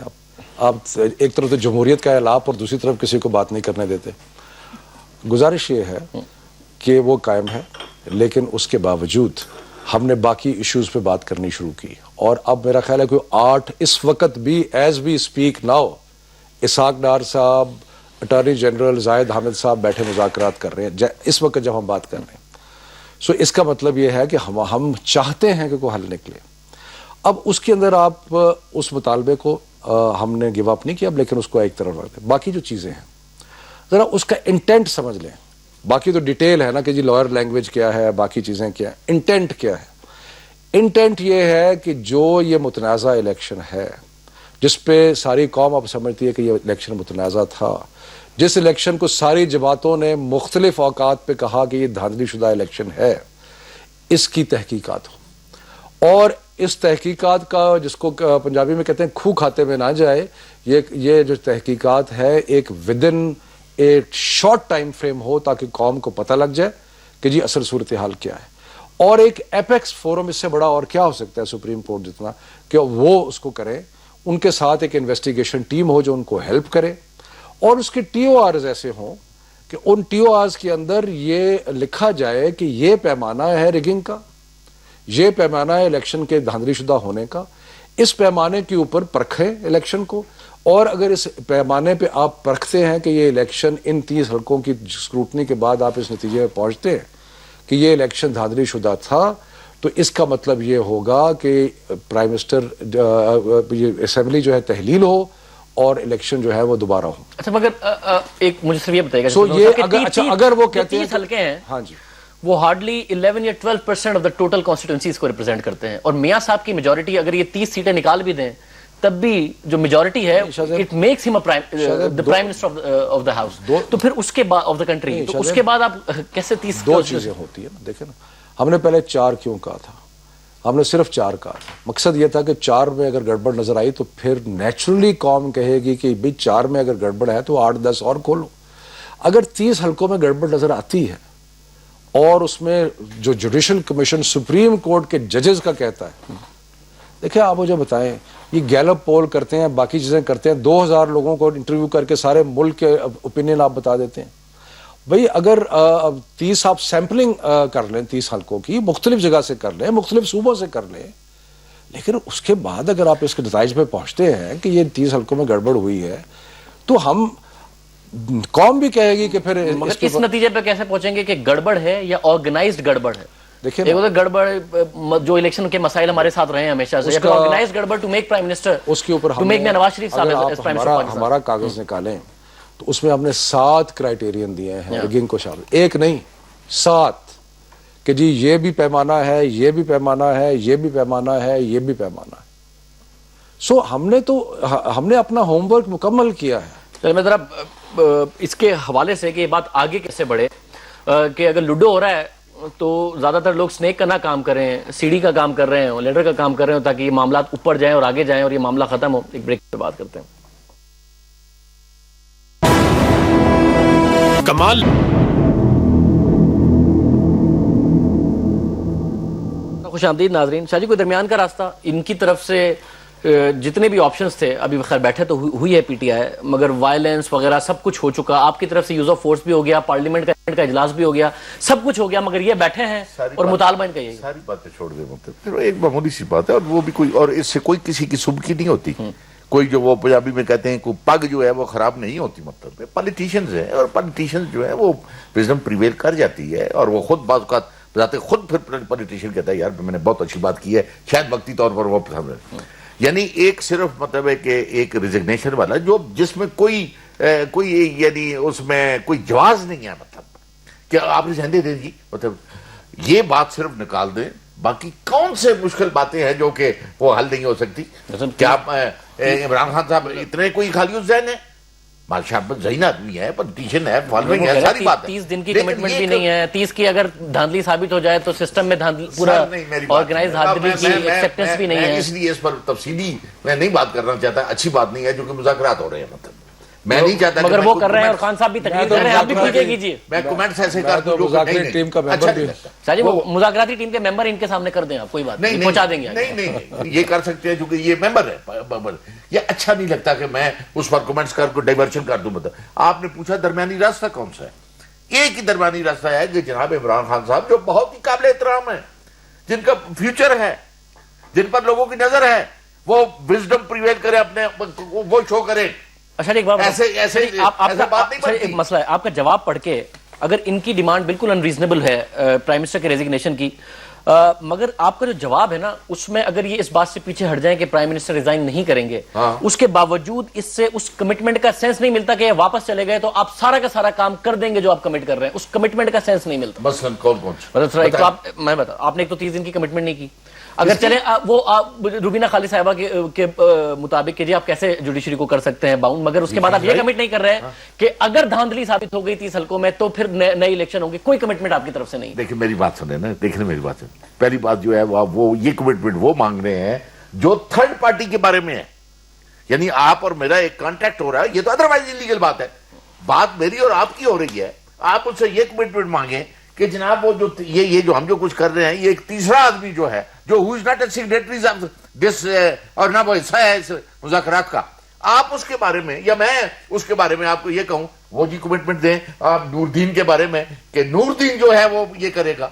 آپ ایک طرف تو جمہوریت کا اعلان اور دوسری طرف کسی کو بات نہیں کرنے دیتے. گزارش یہ ہے کہ وہ قائم ہے، لیکن اس کے باوجود ہم نے باقی ایشوز پہ بات کرنی شروع کی. اور اب میرا خیال ہے کہ 8 اس وقت بھی as we speak now Ishaq Dar صاحب، اٹارنی جنرل زاہد حامد صاحب بیٹھے مذاکرات کر رہے ہیں اس وقت جب ہم بات کر رہے ہیں. سو اس کا مطلب یہ ہے کہ ہم چاہتے ہیں کہ کوئی حل نکلے. اب اس کے اندر آپ اس مطالبے کو ہم نے گیو اپ نہیں کیا، لیکن اس کو ایک طرف رکھ دیں. باقی جو چیزیں ہیں ذرا اس کا انٹینٹ سمجھ لیں. باقی تو ڈیٹیل ہے نا کہ جی لائر لینگویج کیا ہے، باقی چیزیں کیا ہے. انٹینٹ کیا ہے؟ انٹینٹ یہ ہے کہ جو یہ متنازع الیکشن ہے جس پہ ساری قوم اب سمجھتی ہے کہ یہ الیکشن متنازع تھا، جس الیکشن کو ساری جماعتوں نے مختلف اوقات پہ کہا کہ یہ دھاندلی شدہ الیکشن ہے، اس کی تحقیقات ہو. اور اس تحقیقات کا جس کو پنجابی میں کہتے ہیں کھو کھاتے میں نہ جائے، یہ جو تحقیقات ہے ایک ودن ایک شارٹ ٹائم فریم ہو تاکہ قوم کو پتہ لگ جائے کہ جی اصل صورتحال کیا ہے. اور ایک ایپیکس فورم اس سے بڑا اور کیا ہو سکتا ہے سپریم کورٹ جتنا، کہ وہ اس کو کرے، ان کے ساتھ ایک انویسٹیگیشن ٹیم ہو جو ان کو ہیلپ کرے، اور اس کے ٹی او آرز ایسے ہوں کہ ان ٹی او آرز کے اندر یہ لکھا جائے کہ یہ پیمانہ ہے ریگنگ کا، یہ پیمانہ ہے الیکشن کے دھاندلی شدہ ہونے کا. اس پیمانے کے اوپر پرکھیں الیکشن کو, اور اگر اس پیمانے پہ آپ پرکھتے ہیں کہ یہ الیکشن ان 30 حلقوں کی اسکروٹنی کے بعد آپ اس نتیجے میں پہنچتے ہیں کہ یہ الیکشن دھاندلی شدہ تھا, تو اس کا مطلب یہ ہوگا کہ پرائم منسٹر اسمبلی جو ہے تحلیل ہو اور الیکشن جو ہے وہ دوبارہ ہو. اچھا مگر ایک مجھے صرف یہ بتائیے سو یہ اگر وہ کہتے ہیں 30 حلقے ہیں, ہاں جی, وہ ہارڈلی 11 یا 12% آف دا ٹوٹل کانسٹیٹوئنسیز کو ریپرزینٹ کرتے ہیں, اور میاں صاحب کی میجورٹی اگر یہ 30 سیٹیں نکال بھی دیں تب بھی جو میجورٹی ہے it makes him the prime minister of the house. تو پھر اس کے بعد آف دا کنٹری, تو اس کے بعد آپ کیسے 30؟ دو چیزیں ہوتی ہیں. دیکھیں نا, ہم نے پہلے 4 کیوں کہا تھا؟ ہم نے صرف 4 کہا. مقصد یہ تھا کہ 4 میں اگر گڑبڑ نظر آئی تو پھر نیچرلی قوم کہے گی کہ بھئی 4 میں اگر گڑبڑ ہے تو 8-10 اور کھولو. اگر 30 حلقوں میں گڑبڑ نظر آتی ہے اور اس میں جو جوڈیشل کمیشن سپریم کورٹ کے ججز کا کہتا ہے, دیکھیں آپ مجھے بتائیں, یہ گیلپ پول کرتے ہیں, باقی چیزیں کرتے ہیں, 2000 لوگوں کو انٹرویو کر کے سارے ملک کے اوپینین آپ بتا دیتے ہیں. بھئی اگر 30 آپ سیمپلنگ کر لیں 30 حلقوں کی, مختلف جگہ سے کر لیں, مختلف صوبوں سے کر لیں, لیکن اس کے بعد اگر آپ اس کے نتائج پہ پہنچتے ہیں کہ یہ 30 حلقوں میں گڑبڑ ہوئی ہے, تو ہم قوم بھی کہے گی کہ پھر اس نتیجے پہ کیسے پہنچیں گے کہ گڑبڑ ہے یا آرگنائزڈ گڑبڑ ہے؟ دیکھیں گڑبڑ جو الیکشن کے مسائل ہمارے ساتھ رہے ہیں ہمیشہ سے, یا پھر آرگنائزڈ گڑبڑ ٹو میک پرائم منسٹر, اس کے اوپر نواز شریف صاحب ہمارا کاغذ نکالیں تو اس میں ہم نے 7 کرائیٹیرین دیے ہیں ریگنگ کو شامل, 1 نہیں 7, کہ جی یہ بھی پیمانہ ہے, یہ بھی پیمانہ ہے, یہ بھی پیمانہ ہے, یہ بھی پیمانہ ہے. سو ہم نے اپنا ہوم ورک مکمل کیا ہے. چلے میں ذرا اس کے حوالے سے کہ یہ بات آگے کیسے بڑھے, کہ اگر لوڈو ہو رہا ہے تو زیادہ تر لوگ سنیک کا نہ کام کریں, سیڑھی کا کام کر رہے ہوں, لیڈر کا کام کر رہے ہوں, تاکہ یہ معاملات اوپر جائیں اور آگے جائیں اور یہ معاملہ ختم ہو. ایک بریک پہ بات کرتے ہیں. کمال خوش آمدید ناظرین. شاہ جی کوئی درمیان کا راستہ ان کی طرف سے جتنے بھی آپشنز تھے, ابھی خیر بیٹھے تو ہوئی ہے پی ٹی آئی, مگر وائلنس وغیرہ سب کچھ ہو چکا, آپ کی طرف سے یوز آف فورس بھی ہو گیا, پارلیمنٹ کا اجلاس بھی ہو گیا, سب کچھ ہو گیا, مگر یہ بیٹھے ہیں اور مطالبہ ان کا یہی ہے. ساری باتیں چھوڑ دیں مطلب, پھر ایک معمولی سی بات ہے, اور وہ بھی کوئی, اور اس سے کوئی کسی کی سبکی نہیں ہوتی. کوئی جو وہ پنجابی میں کہتے ہیں کوئی پگ جو ہے وہ خراب نہیں ہوتی, مطلب پالیٹیشینز ہیں, اور پالیٹیشینز جو ہے وہ وزڈم پریویل کر جاتی ہے, اور وہ خود بعض اوقات بتاتے خود پھر پالیٹیشین کہتا ہے یار میں نے بہت اچھی بات کی ہے, شاید وقتی طور پر وہ پسند ہے. یعنی ایک صرف مطلب ہے کہ ایک ریزگنیشن والا جس میں کوئی یعنی اس میں کوئی جواز نہیں ہے, مطلب کہ آپ ریزائن دے دیں جی, مطلب یہ بات صرف نکال دیں, باقی کون سے مشکل باتیں ہیں جو کہ وہ حل نہیں ہو سکتی. کیا عمران خان صاحب اتنے کوئی خالی ذہن ہے؟ ماشاء اللہ ذہین آدمی ہے, پولیٹیشین ہے, فالوئنگ ہے, ساری بات ہے. 30 دن کی کمٹمنٹ بھی نہیں ہے, 30 کی اگر دھاندلی ثابت ہو جائے تو سسٹم میں پورا آرگنائز دھاندلی کی ایکسیپٹنس بھی نہیں ہے. اس لیے اس پر تفصیلی میں نہیں بات کرنا چاہتا, اچھی بات نہیں ہے جو کہ مذاکرات ہو رہے ہیں, مطلب میں نہیں چاہتا, مگر وہ کر رہے ہیں اور خان صاحب بھی تقریر کر رہے ہیں, آپ بھی پوچھے کیجیے. میں کمنٹس ایسے کر دوں جو مذاکراتی ٹیم کا ممبر بھی, شاہ جی وہ مذاکراتی ٹیم کے ممبر ان کے سامنے کر دیں, آپ کوئی بات نہیں پہنچا دیں گے. نہیں یہ کر سکتے ہیں چونکہ یہ ممبر ہے. یہ اچھا نہیں لگتا کہ میں اس پر کمنٹس کر کو ڈائیورشن کر دوں. مطلب آپ نے پوچھا درمیانی راستہ کون سا ہے, ایک ہی درمیانی راستہ ہے کہ جناب عمران خان صاحب جو بہت ہی قابل احترام ہے, جن کا فیوچر ہے, جن پر لوگوں کی نظر ہے, وہ وزڈم پریویل کرے, اپنے وہ شو کرے. اچھا ایک مسئلہ ہے, آپ کا جواب پڑھ کے اگر ان کی ڈیمانڈ بالکل انریزنیبل ہے پرائم منسٹر کے ریزگنیشن کی, مگر آپ کا جو جواب ہے نا اس میں اگر یہ اس بات سے پیچھے ہٹ جائیں کہ پرائم منسٹر ریزائن نہیں کریں گے, اس کے باوجود اس سے اس کمٹمنٹ کا سینس نہیں ملتا کہ یہ واپس چلے گئے تو آپ سارا کا سارا کام کر دیں گے جو آپ کمٹ کر رہے ہیں, اس کمٹمنٹ کا سینس نہیں ملتا. مثلا کون میں بتا, آپ نے ایک تو 30 دن کی کمٹمنٹ نہیں کی, اگر چلیں وہ روبینہ خالد صاحبہ کے مطابق کہ جی آپ کیسے جوڈیشری کو کر سکتے ہیں باؤنڈ, مگر اس کے بعد آپ یہ کمٹ نہیں کر رہے ہیں کہ اگر دھاندلی ثابت ہو گئی 30 حلقوں میں تو پھر نئی الیکشن ہوگی. کوئی کمٹمنٹ آپ کی طرف سے نہیں. دیکھیں میری بات سنیں نا, دیکھیں میری بات سنیں. پہلی بات جو ہے وہ یہ کمٹمنٹ وہ مانگ رہے ہیں جو تھرڈ پارٹی کے بارے میں ہے, یعنی آپ اور میرا ایک کانٹیکٹ ہو رہا ہے, یہ تو ادروائز انلیگل بات ہے. بات میری اور آپ کی ہو رہی ہے, آپ ان سے یہ کمٹمنٹ مانگیں کہ جناب وہ جو یہ جو ہم جو کچھ کر رہے ہیں, یہ ایک تیسرا آدمی جو ہے جو who is not a signatory of this اور نہ وہ حصہ ہے اس مذاکرات کا, آپ اس کے بارے میں یا میں اس کے بارے میں آپ کو یہ کہوں وہ جی کمٹمنٹ دیں آپ نور الدین کے بارے میں کہ نور الدین جو ہے وہ یہ کرے گا,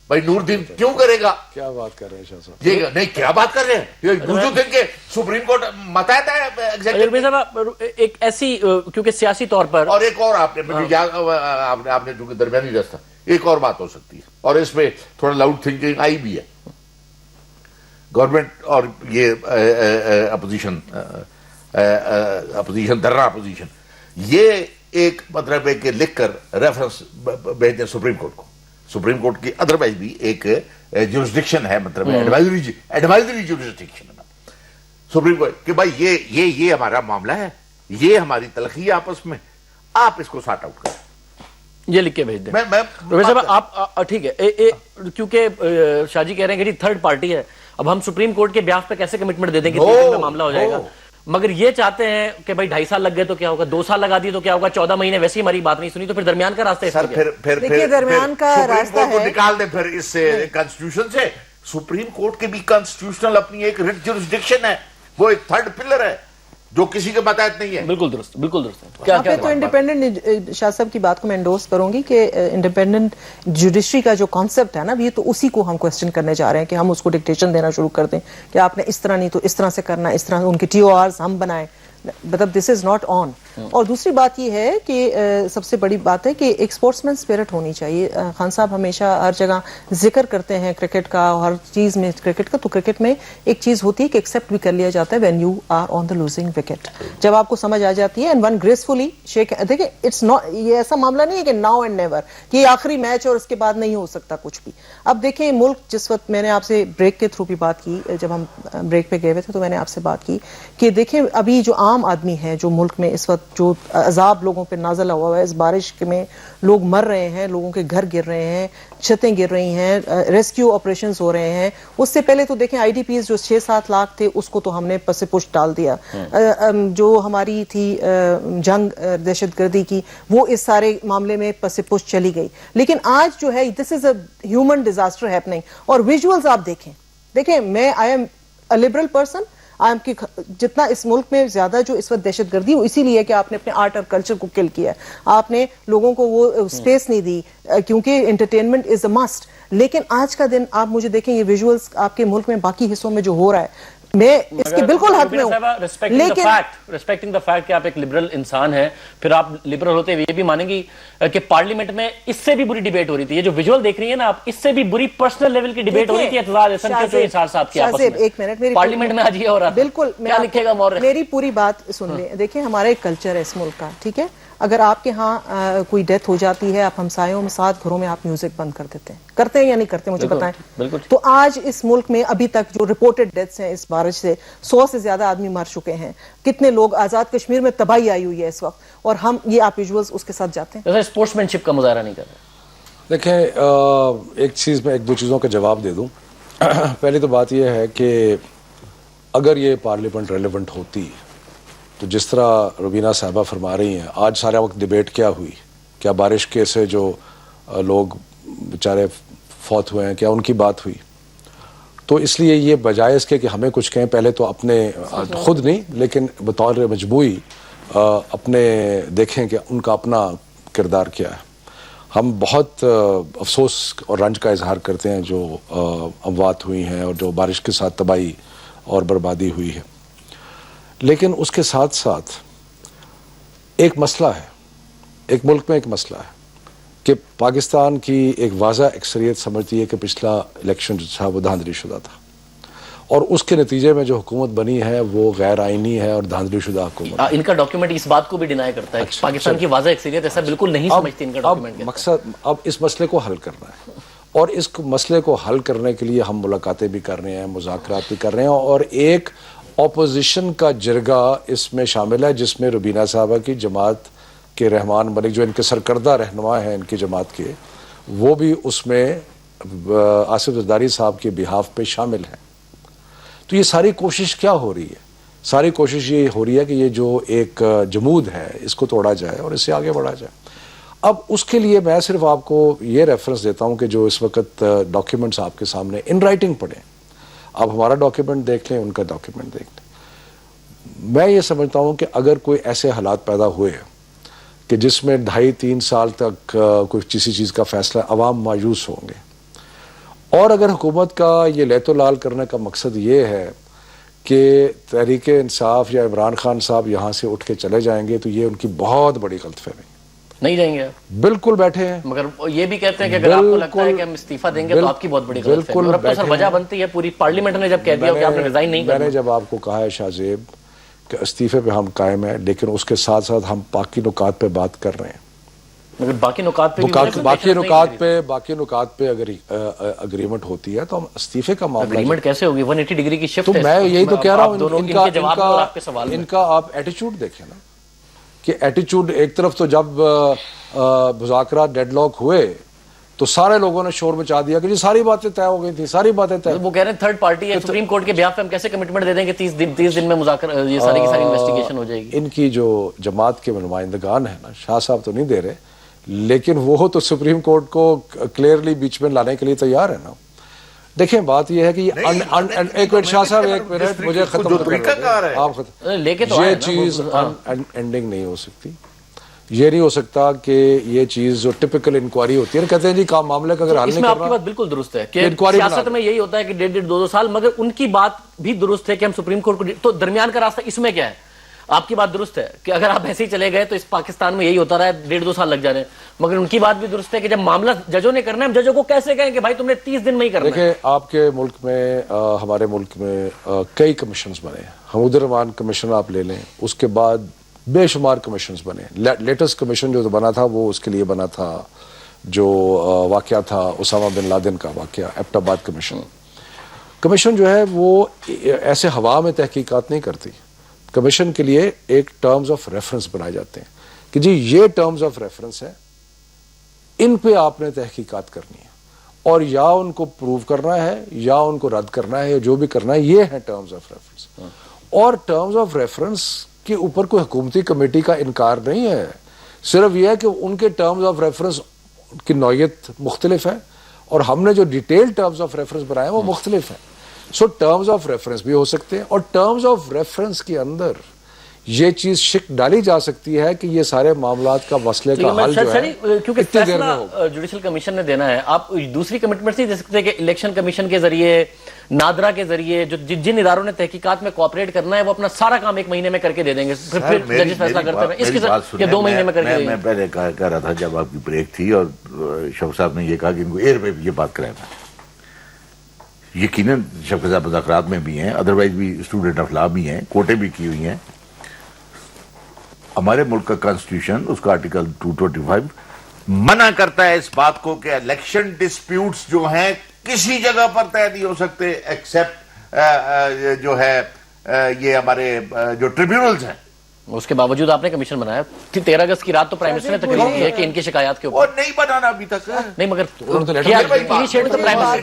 بھائی نور الدین کیوں کرے گا؟ کیا بات کر رہے ہیں شاہ صاحب؟ یہ نہیں کیا بات کر رہے ہیں، یہ وجود دن کے سپریم کورٹ متحد ہے ایک ایسی کیونکہ سیاسی طور پر. اور ایک اور آپ نے چونکہ درمیانی راستہ، ایک اور بات ہو سکتی ہے اور اس میں تھوڑا لاؤڈ تھنکنگ آئی بھی ہے. گورنمنٹ اور یہ اپوزیشن درنا اپوزیشن یہ ایک مطلب ہے کہ لکھ کر ریفرنس بھیج دیں سپریم کورٹ کو. سپریم کورٹ کی ادروائز بھی ایک جورسڈکشن ہے، مطلب ایڈوائزری جورسڈکشن ہے سپریم کورٹ کہ بھائی یہ ہمارا معاملہ ہے، یہ ہماری تلخی ہے آپس میں، آپ اس کو سارٹ آؤٹ کریں. یہ لکھ کے بھیج دیں. پروفیسر صاحب آپ ٹھیک ہے، کیونکہ شاہ جی کہہ رہے ہیں کہ تھرڈ پارٹی ہے، اب ہم سپریم کورٹ کے بیاف پہ کیسے کمٹمنٹ دے دیں کہ 3 دن میں معاملہ ہو جائے گا، مگر یہ چاہتے ہیں کہ بھائی 2.5 سال لگ گئے تو کیا ہوگا، 2 سال لگا دیے تو کیا ہوگا، 14 مہینے ویسے ہی ہماری بات نہیں سنی، تو پھر درمیان کا راستہ دیکھیے درمیان کا راستہ ہے. نکال دیں پھر اس سے کانسٹیٹیوشن سے. سپریم کورٹ کے بھی کانسٹیٹیوشنل اپنی ایک ریٹ جورسڈکشن ہے، وہ ایک تھرڈ پلر ہے جو کسی کے متحد نہیں ہے. بالکل درست، بالکل درست. یہاں پہ تو انڈیپینڈنٹ شاہ صاحب کی بات کو میں انڈورس کروں گی کہ انڈیپینڈنٹ جوڈیشری کا جو کانسیپٹ ہے نا، یہ تو اسی کو ہم کوسچن کرنے جا رہے ہیں کہ ہم اس کو ڈکٹیشن دینا شروع کر دیں کہ آپ نے اس طرح نہیں تو اس طرح سے کرنا، اس طرح ان کی TORs ہم بنائیں، مطلب دس از ناٹ آن. اور دوسری بات یہ ہے کہ سب سے بڑی بات ہے کہ ایک اسپورٹس مین اسپرٹ ہونی چاہیے. خان صاحب ہمیشہ ہر جگہ ذکر کرتے ہیں کرکٹ کا، ہر چیز میں کرکٹ کا، تو کرکٹ میں ایک چیز ہوتی ہے کہ ایکسیپٹ بھی کر لیا جاتا ہے when you are on the losing wicket. جب آپ کو سمجھ آ جاتی ہے اینڈ ون گریسفلی شیک. دیکھیں اٹس ناٹ، یہ ایسا معاملہ نہیں ہے کہ ناؤ اینڈ نیور کہ یہ آخری میچ اور اس کے بعد نہیں ہو سکتا کچھ بھی. اب دیکھیں ملک جس وقت میں نے آپ سے بریک کے تھرو بھی بات کی، جب ہم بریک پہ گئے ہوئے تھے تو میں نے آپ سے بات کی کہ دیکھیں ابھی جو عام آدمی ہے جو ملک میں اس وقت جو عذاب لوگوں پہ نازل ہوا ہے، اس بارش میں لوگ مر رہے ہیں، لوگوں کے گھر گر رہے ہیں، چھتیں گر رہی ہیں، ریسکیو آپریشنز ہو رہے ہیں. اس سے پہلے تو دیکھیں IDPs جو 6-7 لاکھ تھے اس کو تو ہم نے پس پش ڈال دیا. جو ہماری تھی جنگ دہشت گردی کی، وہ اس سارے معاملے میں پس پش چلی گئی. لیکن آج جو ہے دس از اے ہیومن ڈیزاسٹر ہیپننگ. اور ویژولز آپ دیکھیں میں I am a liberal person. جتنا اس ملک میں زیادہ جو اس وقت دہشت گردی وہ اسی لیے کہ آپ نے اپنے آرٹ اور کلچر کو کل کیا، آپ نے لوگوں کو وہ اسپیس نہیں دی کیونکہ انٹرٹینمنٹ از اے مسٹ. لیکن آج کا دن آپ مجھے دیکھیں یہ ویژولز آپ کے ملک میں باقی حصوں میں جو ہو رہا ہے، میں اس کے بالکل حق میں ہوں، لیکن ریسپیکٹنگ دا فیکٹ کہ آپ ایک لبرل انسان ہیں، پھر آپ لبرل ہوتے ہوئے یہ بھی مانیں گی کہ پارلیمنٹ میں اس سے بھی بری ڈیبیٹ ہو رہی تھی. یہ جو ویژول دیکھ رہی ہیں نا آپ، اس سے بھی بری پرسنل لیول کی ڈیبیٹ ہو رہی تھی اعتزاز احسن کے جو انصار صاحب کی آپس میں. ایک منٹ پارلیمنٹ میں آج یہ ہو رہا تھا. بالکل کیا لکھے گا مورخ؟ میری پوری بات سن لیں. دیکھیں ہمارا ایک کلچر ہے اس ملک کا، ٹھیک ہے، اگر آپ کے ہاں کوئی ڈیتھ ہو جاتی ہے، آپ ہمسایوں میں 7 گھروں میں آپ میوزک بند کر دیتے ہیں، کرتے ہیں یا نہیں کرتے مجھے بتائیں. تو آج اس ملک میں ابھی تک جو رپورٹڈ ڈیتھس ہیں اس بارش سے 100 سے زیادہ آدمی مر چکے ہیں. کتنے لوگ آزاد کشمیر میں تباہی آئی ہوئی ہے اس وقت، اور ہم یہ آپ ویژولز اس کے ساتھ جاتے ہیں. اسپورٹس مین شپ کا مظاہرہ نہیں کر رہے. دیکھیں ایک چیز میں 1-2 چیزوں کا جواب دے دوں. پہلی تو بات یہ ہے کہ اگر یہ پارلیمنٹ ریلیونٹ ہوتی تو جس طرح روبینہ صاحبہ فرما رہی ہیں، آج سارا وقت ڈیبیٹ کیا ہوئی، کیا بارش کے سے جو لوگ بیچارے فوت ہوئے ہیں کیا ان کی بات ہوئی؟ تو اس لیے یہ بجائے اس کے کہ ہمیں کچھ کہیں، پہلے تو اپنے خود نہیں لیکن بطور مجموعی اپنے دیکھیں کہ ان کا اپنا کردار کیا ہے. ہم بہت افسوس اور رنج کا اظہار کرتے ہیں جو اموات ہوئی ہیں اور جو بارش کے ساتھ تباہی اور بربادی ہوئی ہے. لیکن اس کے ساتھ ساتھ ایک مسئلہ ہے، ایک ملک میں ایک مسئلہ ہے کہ پاکستان کی ایک واضح اکثریت سمجھتی ہے کہ پچھلا الیکشن جو تھا وہ دھاندلی شدہ تھا، اور اس کے نتیجے میں جو حکومت بنی ہے وہ غیر آئینی ہے اور دھاندلی شدہ حکومت. ان کا ڈاکیومنٹ اس بات کو بھی ڈینائی کرتا ہے. پاکستان کی واضح اکثریت ایسا بالکل نہیں سمجھتی. ان کا ڈاکیومنٹ مقصد اب اس مسئلے کو حل کرنا ہے، اور اس مسئلے کو حل کرنے کے لیے ہم ملاقاتیں بھی کر رہے ہیں، مذاکرات بھی کر رہے ہیں، اور ایک اپوزیشن کا جرگہ اس میں شامل ہے جس میں روبینہ صاحبہ کی جماعت کے رحمان ملک جو ان کے سرکردہ رہنما ہیں ان کی جماعت کے، وہ بھی اس میں آصف زرداری صاحب کے بہاف پہ شامل ہیں. تو یہ ساری کوشش کیا ہو رہی ہے؟ ساری کوشش یہ ہو رہی ہے کہ یہ جو ایک جمود ہے اس کو توڑا جائے اور اس سے آگے بڑھا جائے. اب اس کے لیے میں صرف آپ کو یہ ریفرنس دیتا ہوں کہ جو اس وقت ڈاکیومنٹس آپ کے سامنے ان رائٹنگ پڑھیں، آپ ہمارا ڈاکیومنٹ دیکھ لیں، ان کا ڈاکیومنٹ دیکھ لیں. میں یہ سمجھتا ہوں کہ اگر کوئی ایسے حالات پیدا ہوئے کہ جس میں 2.5-3 سال تک کوئی کسی چیز کا فیصلہ عوام مایوس ہوں گے، اور اگر حکومت کا یہ لیت و لال کرنے کا مقصد یہ ہے کہ تحریک انصاف یا عمران خان صاحب یہاں سے اٹھ کے چلے جائیں گے تو یہ ان کی بہت بڑی غلط فہمی. نہیں جائیں گے, بالکل بیٹھے ہیں, مگر یہ بھی کہتے ہیں کہ اگر آپ کو لگتا ہے کہ ہم استعفیٰ دیں گے تو آپ کی بہت بڑی غلط فہمی, اور اب تو سر وجہ بنتی ہے پوری پارلیمنٹ نے جب کہہ دیا کہ آپ نے ریزائن نہیں کرنا. میں نے جب آپ کو کہا ہے شاہ زیب کہ استعفے پہ ہم قائم ہیں, لیکن اس کے ساتھ ساتھ ہم باقی نکات پہ بات کر رہے ہیں. مگر باقی نکات پہ باقی نکات پہ اگر اگریمنٹ ہوتی ہے تو ہم استعفے کا معاملہ, اگریمنٹ کیسے ہوگی؟ 180 ڈگری کی شفٹ تو ہے. میں یہی تو کہہ رہا ہوں, ان کا آپ ایٹیچیوڈ دیکھیں نا, کہ ایٹیچیوڈ ایک طرف تو جب مذاکرات ڈیڈ لاک ہوئے تو سارے لوگوں نے شور مچا دیا کہ جی ساری باتیں طے ہو گئی تھی, ساری باتیں طے. وہ کہہ رہے ہیں تھرڈ پارٹی ہے, سپریم کورٹ کے بیاف پہ ہم کیسے کمٹمنٹ دے دیں کہ 30 دن میں مذاکرہ یہ ساری کی ساری انویسٹیگیشن ہو جائے گی. ان کی جو جماعت کے نمائندگان ہیں نا, شاہ صاحب تو نہیں دے رہے, لیکن وہ تو سپریم کورٹ کو کلیئرلی بیچ میں لانے کے لیے تیار ہے نا. دیکھیں بات یہ ہے کہ ایک منٹ شاہ صاحب, ایک منٹ مجھے ختم یہ چیز اینڈنگ نہیں ہو سکتی. یہ نہیں ہو سکتا کہ یہ چیز جو ٹپیکل انکوائری ہوتی ہے, کہتے ہیں جی کام معاملے کا اگر حل نہیں کرنا. آپ کی بات بالکل درست ہے کہ سیاست میں یہی ہوتا ہے کہ 1.5-2 سال, مگر ان کی بات بھی درست ہے کہ ہم سپریم کورٹ کو, تو درمیان کا راستہ اس میں کیا ہے؟ آپ کی بات درست ہے کہ اگر آپ ایسے ہی چلے گئے تو اس پاکستان میں یہی ہوتا رہا ہے, 1.5-2 سال لگ جا رہے ہیں. مگر ان کی بات بھی درست ہے کہ جب معاملہ ججوں نے کرنا ہے, ہم ججوں کو کیسے کہیں کہ بھائی تم نے 30 دن میں ہی کرنا ہے. دیکھیں آپ کے ملک میں, ہمارے ملک میں کئی کمیشنز بنے ہیں. حمود الرحمان کمیشن آپ لے لیں, اس کے بعد بے شمار کمیشنز بنے. لیٹسٹ کمیشن جو بنا تھا وہ اس کے لیے بنا تھا جو واقعہ تھا اسامہ بن لادن کا واقعہ, ایبٹ آباد کمیشن جو ہے وہ ایسے ہوا میں تحقیقات نہیں کرتی. کمیشن کے لیے ایک ٹرمز آف ریفرنس بنائے جاتے ہیں کہ جی یہ ٹرمز آف ریفرنس ہے, ان پہ آپ نے تحقیقات کرنی ہے, اور یا ان کو پروو کرنا ہے یا ان کو رد کرنا ہے, یا جو بھی کرنا ہے, یہ ہے ٹرمز آف ریفرنس. اور ٹرمز آف ریفرنس کے اوپر کوئی حکومتی کمیٹی کا انکار نہیں ہے, صرف یہ ہے کہ ان کے ٹرمز آف ریفرنس کی نوعیت مختلف ہے, اور ہم نے جو ڈیٹیل ٹرمز آف ریفرنس بنائے وہ مختلف ہیں. سو ٹرمز آف ریفرنس بھی ہو سکتے ہیں, اور ٹرمز آف ریفرنس کے اندر یہ چیز شک ڈالی جا سکتی ہے کہ یہ سارے معاملات کا مسئلے کا حل جو ہے کیونکہ فیصلہ جوڈیشل کمیشن نے دینا ہے. آپ دوسری کمٹمنٹ نہیں دے سکتے کہ الیکشن کمیشن کے ذریعے, نادرا کے ذریعے, جو جن اداروں نے تحقیقات میں کوآپریٹ کرنا ہے وہ اپنا سارا کام 1 مہینے میں کر کے دے دیں گے, پھر ججز فیصلہ کرتے ہیں. اس کی 2 مہینے میں کر کے. میں پہلے کہہ رہا تھا جب آپ کی بریک تھی اور شوق صاحب نے یہ کہا کہ ان کو ایئر پہ یہ بات کرایا تھا, یقیناً شوکت صاحب مذاکرات میں بھی ہیں, ادروائز بھی اسٹوڈنٹ آف لا بھی ہیں, کوٹیں بھی کی ہوئی ہیں. ہمارے ملک کا کانسٹیٹیوشن اس کا آرٹیکل 225 منع کرتا ہے اس بات کو کہ الیکشن ڈسپیوٹس جو ہیں کسی جگہ پر طے نہیں ہو سکتے ایکسیپٹ جو ہے یہ ہمارے جو ٹریبیونلز ہیں. اس کے باوجود آپ نے کمیشن بنایا. 13 اگست کی رات تو پرائم منسٹر نے تقریر کی ہے کہ ان کی شکایات کے اوپر. اور نہیں بنانا ابھی تک. نہیں مگر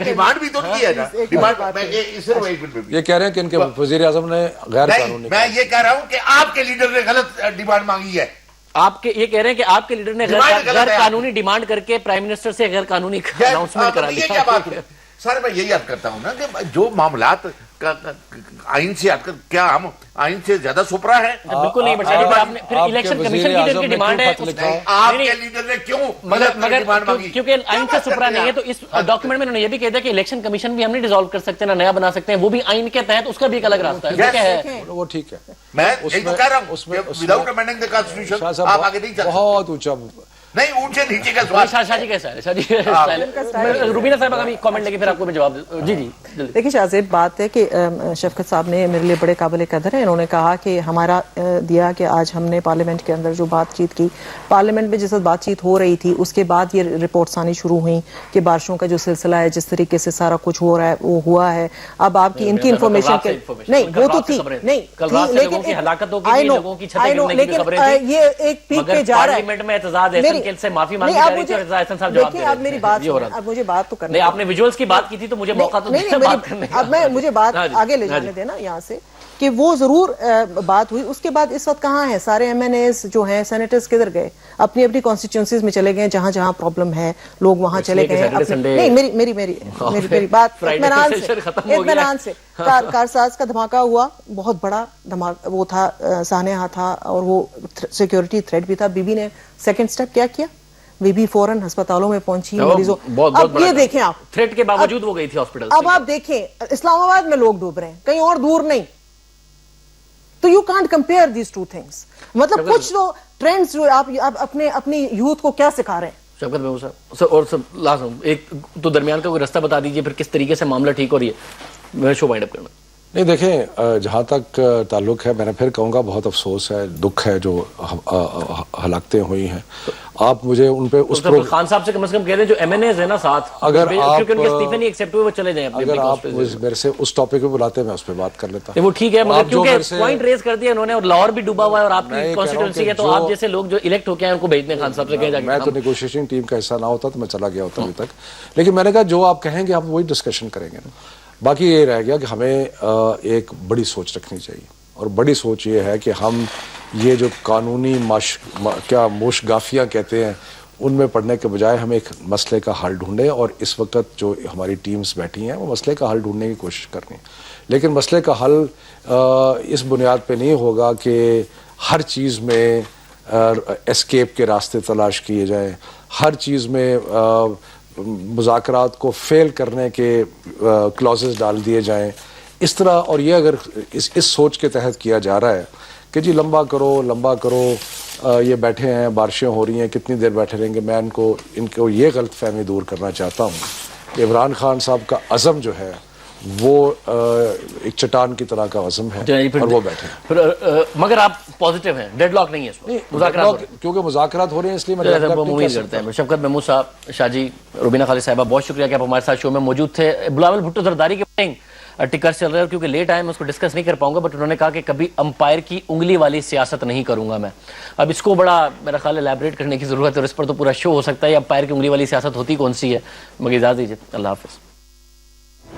ڈیمانڈ بھی تو کی ہے نا. یہ کہہ رہے ہیں کہ ان کے وزیر اعظم نے غیر قانونی. میں یہ کہہ رہا ہوں کہ آپ کے لیڈر نے غلط ڈیمانڈ مانگی ہے. آپ کے یہ کہہ رہے ہیں کہ آپ کے لیڈر نے غیر قانونی ڈیمانڈ کر کے پرائم منسٹر سے غیر قانونی اناؤنسمنٹ کرا لیا. کیا بات ہے سر, میں یہی یاد کرتا ہوں نا کہ جو معاملات آئین سے ہٹ کر کیا ہم آئین سے زیادہ سپرا ہے؟ بالکل نہیں. بٹ آپ نے پھر الیکشن کمیشن کی جو ڈیمانڈ ہے آپ کے لیڈر نے کیوں مگر کیونکہ آئین سے سپرا نہیں ہے تو اس ڈاکیومنٹ میں انہوں نے یہ بھی کہہ دیا کہ الیکشن کمیشن بھی ہم نہیں ڈیزالو کر سکتے, نہ نیا بنا سکتے ہیں, وہ بھی آئین کے تحت اس کا بھی ایک الگ راستہ ہے. کیا ہے وہ ٹھیک ہے. میں یہی تو کہہ رہا ہوں وداؤٹ امینڈنگ دی کانسٹیٹیوشن آپ آگے نہیں چل. بہت اونچا نہیں اونچے نیچے کا سوال. شاہ جی کیسا ہے؟ روبینہ صاحبہ کا بھی کامنٹ لے کے پھر آپ کو میں جواب دوں. جی جی دیکھیں شاہ زیب, بات ہے کہ شفقت صاحب نے میرے لیے بڑے قابل قدر ہیں. انہوں نے کہا کہ ہمارا دیا کہ آج ہم نے پارلیمنٹ کے اندر جو بات چیت کی, پارلیمنٹ میں جس وقت بات چیت ہو رہی تھی اس کے بعد یہ رپورٹس آنی شروع ہوئیں کہ بارشوں کا جو سلسلہ ہے, جس طریقے سے سارا کچھ ہو رہا ہے وہ ہوا ہے. اب آپ کی ان کی انفارمیشن کے نہیں وہ تو تھی نہیں, لیکن یہ ایک پیک پہ جا رہا ہے. میں اعتزاز احسن کے سے معافی مانگی جا رہی تھی اور احسن صاحب جواب دے رہے تھے. میری بات اب مجھے بات تو کرنے, نہیں آپ نے ویژولز کی بات کی تھی تو مجھے موقع تو دیا بات کرنے کا. اب میں مجھے بات آگے لے جانے دینا یہاں سے کہ وہ ضرور بات ہوئی. اس کے بعد اس وقت کہاں ہیں سارے ایم این ایز جو ہیں, سینیٹرز کدھر گئے؟ اپنی اپنی کانسٹیٹیوئنسیز میں چلے گئے, جہاں جہاں پرابلم ہے لوگ وہاں چلے گئے. نہیں میری بات اطمینان سے. کارساز کا دھماکہ ہوا, بہت بڑا دھماکہ وہ تھا, سانحہ تھا, اور وہ سیکیورٹی تھریٹ بھی تھا. بی بی نے سیکنڈ سٹیپ کیا وہ بھی فوراً ہسپتالوں میں پہنچی مریضوں. اب یہ دیکھیں آپ, تھریٹ کے باوجود وہ گئی تھی ہاسپٹل. اب آپ دیکھیں اسلام آباد میں لوگ ڈوب رہے ہیں, کہیں اور دور نہیں. تو you can't compare these two things. مطلب کچھ تو ٹرینڈز جو آپ اپنی یوتھ کو کیا سکھا رہے ہیں. شوکت محمود صاحب اور سب لازم ایک تو درمیان کا کوئی رستہ بتا دیجئے پھر کس طریقے سے معاملہ ٹھیک ہو رہی ہے, میں شو وائنڈ اپ کرنا. نہیں دیکھیں, جہاں تک تعلق ہے, میں نے پھر کہوں گا بہت افسوس ہے, دکھ ہے جو ہلاکتیں ہوئی ہیں. آپ مجھے ان پہ اس پر خان صاحب سے کم از کم کہہ دیں جو ایم این ایز ہیں نا ساتھ, اگر آپ کیونکہ ان کے استعفے نہیں ایکسیپٹ ہوئے وہ چلے جائیں. اگر آپ میرے سے اس ٹاپک پہ بلاتے میں اس پہ بات کر لیتا. وہ ٹھیک ہے مگر کیونکہ پوائنٹ ریز کر دیا انہوں نے, اور لاہور بھی ڈوبا ہوا ہے اور آپ کی کانسٹیٹوئنسی ہے, تو آپ جیسے لوگ جو الیکٹ ہو کے ہیں ان کو بھیج دیں خان صاحب سے کہے جا کے. میں تو نیگوشیشن ٹیم کا حصہ نہ ہوتا تو میں چلا گیا ہوتا ابھی تک, لیکن میں نے کہا جو آپ کہیں گے ہم وہی ڈسکشن کریں گے. باقی یہ رہ گیا کہ ہمیں ایک بڑی سوچ رکھنی چاہیے, اور بڑی سوچ یہ ہے کہ ہم یہ جو قانونی موشگافیاں کہتے ہیں ان میں پڑھنے کے بجائے ہم ایک مسئلے کا حل ڈھونڈیں, اور اس وقت جو ہماری ٹیمز بیٹھی ہیں وہ مسئلے کا حل ڈھونڈنے کی کوشش کرنی. لیکن مسئلے کا حل اس بنیاد پہ نہیں ہوگا کہ ہر چیز میں اسکیپ کے راستے تلاش کیے جائیں, ہر چیز میں مذاکرات کو فیل کرنے کے کلازز ڈال دیے جائیں اس طرح. اور یہ اگر اس سوچ کے تحت کیا جا رہا ہے کہ جی لمبا کرو, یہ بیٹھے ہیں, بارشیں ہو رہی ہیں, کتنی دیر بیٹھے رہیں گے, میں ان کو یہ غلط فہمی دور کرنا چاہتا ہوں کہ عمران خان صاحب کا عزم جو ہے وہ ایک چٹان کی طرح کا عزم ہے, اور وہ بیٹھے. مگر آپ پازیٹیو ہیں, ڈیڈ لاک نہیں ہے مذاکرات, کیونکہ مذاکرات ہو رہے ہیں, اس لیے میں امید کرتے ہیں. شوکت محمود صاحب, شاہ جی, روبینہ خالد صاحبہ, بہت شکریہ کہ آپ ہمارے ساتھ شو میں موجود تھے. بلاول بھٹو زرداری کے ٹکر چل رہے ہیں, کیونکہ لیٹ آئے میں اس کو ڈسکس نہیں کر پاؤں گا, بٹ انہوں نے کہا کہ کبھی امپائر کی انگلی والی سیاست نہیں کروں گا میں. اب اس کو بڑا میرا خیال الیبریٹ کرنے کی ضرورت ہے, اور اس پر تو پورا شو ہو سکتا ہے امپائر کی انگلی والی سیاست ہوتی کون سی ہے. مگر اجازت دیجیے, اللہ حافظ.